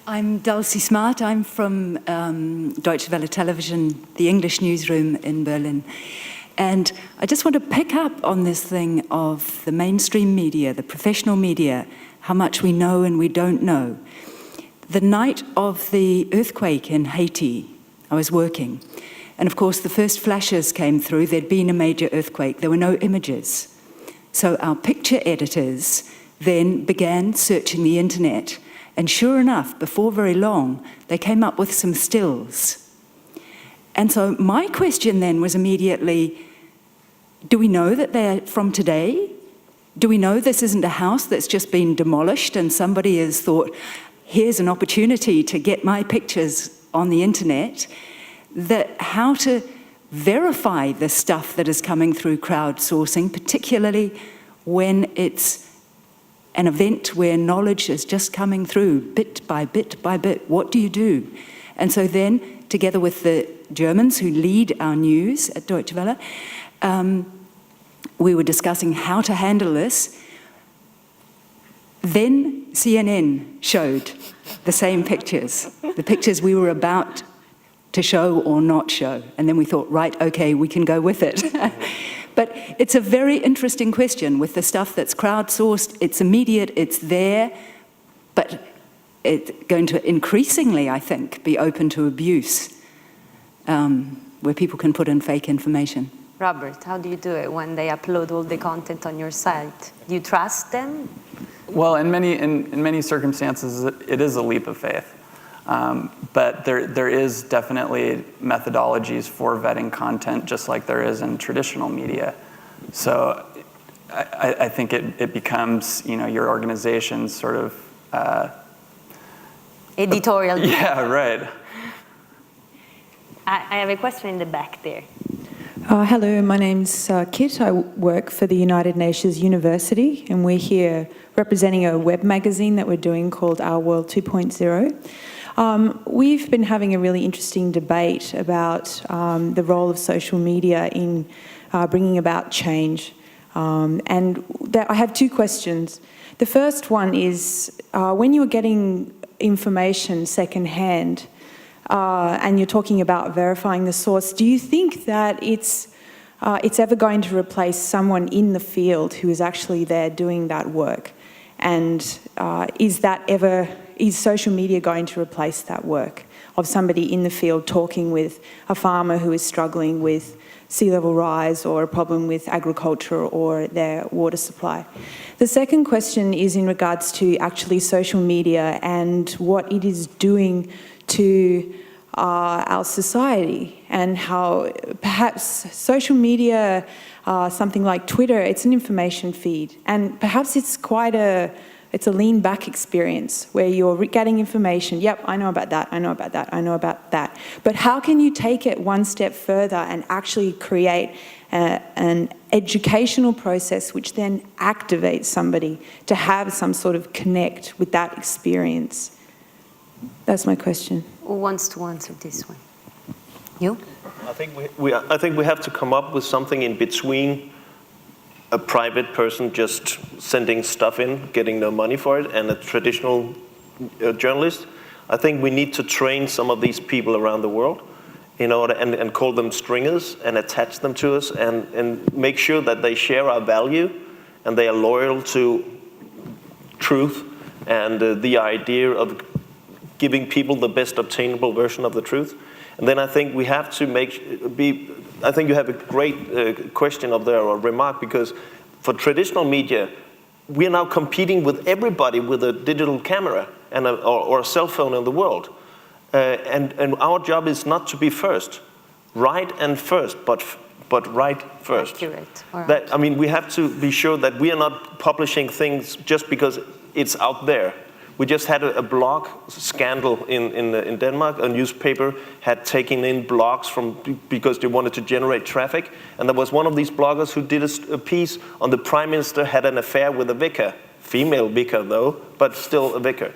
I'm Dulcie Smart. I'm from Deutsche Welle Television, the English newsroom in Berlin. And I just want to pick up on this thing of the mainstream media, the professional media, how much we know and we don't know. The night of the earthquake in Haiti, I was working. And of course, the first flashes came through. There'd been a major earthquake. There were no images. So our picture editors then began searching the internet. And sure enough, before very long, they came up with some stills. And so my question then was immediately, do we know that they're from today? Do we know this isn't a house that's just been demolished and somebody has thought, here's an opportunity to get my pictures on the internet? That how to verify the stuff that is coming through crowdsourcing, particularly when it's an event where knowledge is just coming through bit by bit by bit. What do you do? And so then, together with the Germans who lead our news at Deutsche Welle, we were discussing how to handle this. Then CNN showed the same pictures, the pictures we were about to show or not show. And then we thought, right, okay, we can go with it. But it's a very interesting question with the stuff that's crowdsourced. It's immediate, it's there, but it's going to increasingly, I think, be open to abuse, where people can put in fake information. Robert, how do you do it when they upload all the content on your site? Do you trust them? Well, in many circumstances, it is a leap of faith. But there is definitely methodologies for vetting content, just like there is in traditional media. So I think it becomes, your organization's sort of editorial. Yeah, right. I have a question in the back there. Hello, my name's Kit. I work for the United Nations University, and we're here representing a web magazine that we're doing called Our World 2.0. We've been having a really interesting debate about the role of social media in bringing about change. And I have two questions. The first one is, when you're getting information secondhand, and you're talking about verifying the source, do you think that it's ever going to replace someone in the field who is actually there doing that work? And is social media going to replace that work of somebody in the field talking with a farmer who is struggling with sea level rise or a problem with agriculture or their water supply? The second question is in regards to actually social media and what it is doing to our society, and how perhaps social media, something like Twitter, it's an information feed, and perhaps it's it's a lean back experience where you're getting information. Yep, I know about that, I know about that, I know about that. But how can you take it one step further and actually create an educational process which then activates somebody to have some sort of connect with that experience? That's my question. Who wants to answer this one? You? I think we have to come up with something in between a private person just sending stuff in, getting no money for it, and a traditional journalist. I think we need to train some of these people around the world in order and call them stringers and attach them to us and make sure that they share our value and they are loyal to truth and the idea of giving people the best obtainable version of the truth. And then I think we have to I think you have a great question up there, or remark, because for traditional media, we are now competing with everybody with a digital camera and or a cell phone in the world. And our job is not to be first. Right and first, but right first. Accurate. All right. I mean, we have to be sure that we are not publishing things just because it's out there. We just had a blog scandal in Denmark. A newspaper had taken in blogs because they wanted to generate traffic. And there was one of these bloggers who did a piece on the Prime Minister had an affair with a vicar. Female vicar, though, but still a vicar.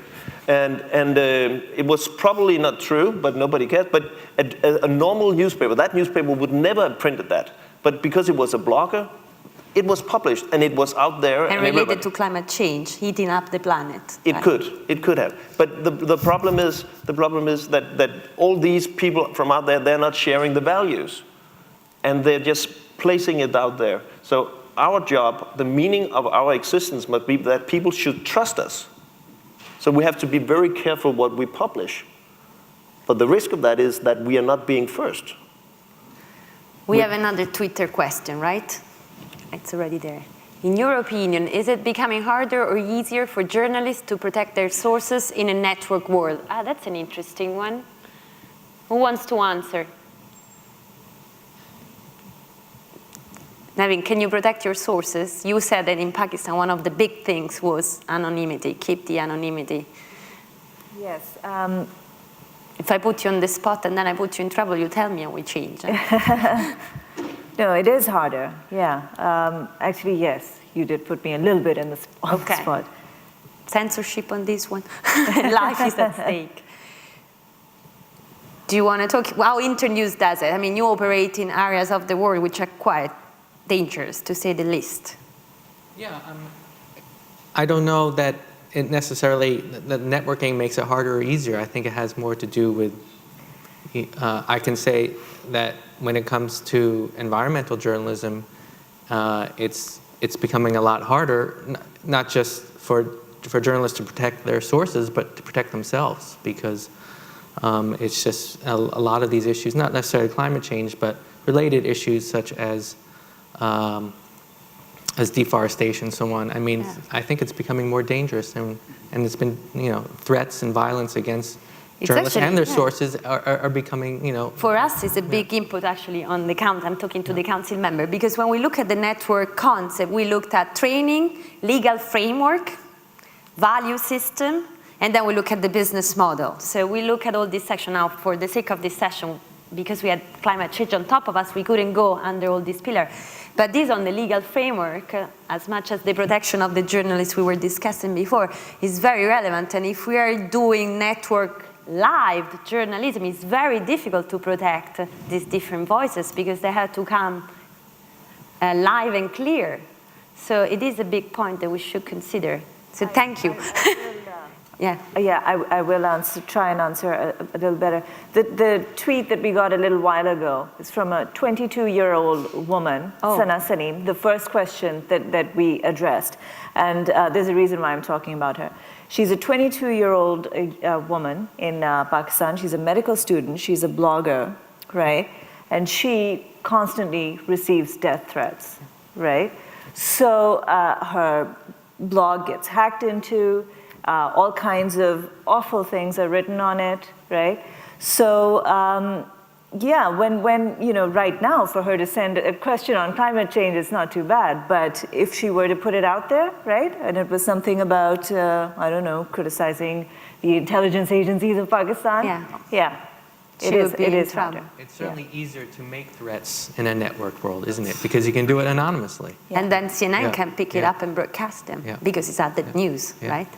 And it was probably not true, but nobody cared. But a normal newspaper, that newspaper would never have printed that. But because it was a blogger, it was published and it was out there. And related everybody- to climate change, heating up the planet. It right? could have. But the problem is that all these people from out there, they're not sharing the values. And they're just placing it out there. So our job, the meaning of our existence must be that people should trust us. So we have to be very careful what we publish. But the risk of that is that we are not being first. We have another Twitter question, right? It's already there. In your opinion, is it becoming harder or easier for journalists to protect their sources in a network world? Ah, that's an interesting one. Who wants to answer? Navin, can you protect your sources? You said that in Pakistan, one of the big things was anonymity, keep the anonymity. Yes. If I put you on the spot and then I put you in trouble, you tell me and we change. No, it is harder, yeah. Actually, yes, you did put me a little bit in the Okay. spot. Censorship on this one. Life is at stake. Do you want to talk? How Internews does it? I mean, you operate in areas of the world which are quite dangerous, to say the least. Yeah, I don't know that it necessarily, the networking makes it harder or easier. I think it has more to do with, I can say that when it comes to environmental journalism, it's becoming a lot harder, not just for journalists to protect their sources, but to protect themselves, because it's just a lot of these issues, not necessarily climate change, but related issues such as deforestation, so on. I mean, Yeah. I think it's becoming more dangerous, and it's been, threats and violence against It's journalists actually- and their yeah. sources are becoming, For us, it's a big input actually on the council. I'm talking to the council member, because when we look at the network concept, we looked at training, legal framework, value system, and then we look at the business model. So we look at all this section now for the sake of this session, because we had climate change on top of us, we couldn't go under all these pillars. But this on the legal framework, as much as the protection of the journalists we were discussing before, is very relevant. And if we are doing network live journalism, it's very difficult to protect these different voices because they have to come live and clear. So it is a big point that we should consider. So thank you. Yeah. Yeah, I will try and answer a little better. The tweet that we got a little while ago is from a 22-year-old woman, Sana Salim, the first question that we addressed. And there's a reason why I'm talking about her. She's a 22-year-old woman in Pakistan. She's a medical student. She's a blogger, right? And she constantly receives death threats, right? So her blog gets hacked into. All kinds of awful things are written on it, right? So, yeah, when right now for her to send a question on climate change, it's not too bad. But if she were to put it out there, right, and it was something about, I don't know, criticizing the intelligence agencies of Pakistan, yeah, She would be it in is trouble. harder. it's certainly easier to make threats in a network world, isn't it? Because you can do it anonymously. And then CNN Yeah. can pick it Yeah. up and broadcast them Yeah. because it's at the news, Yeah. right?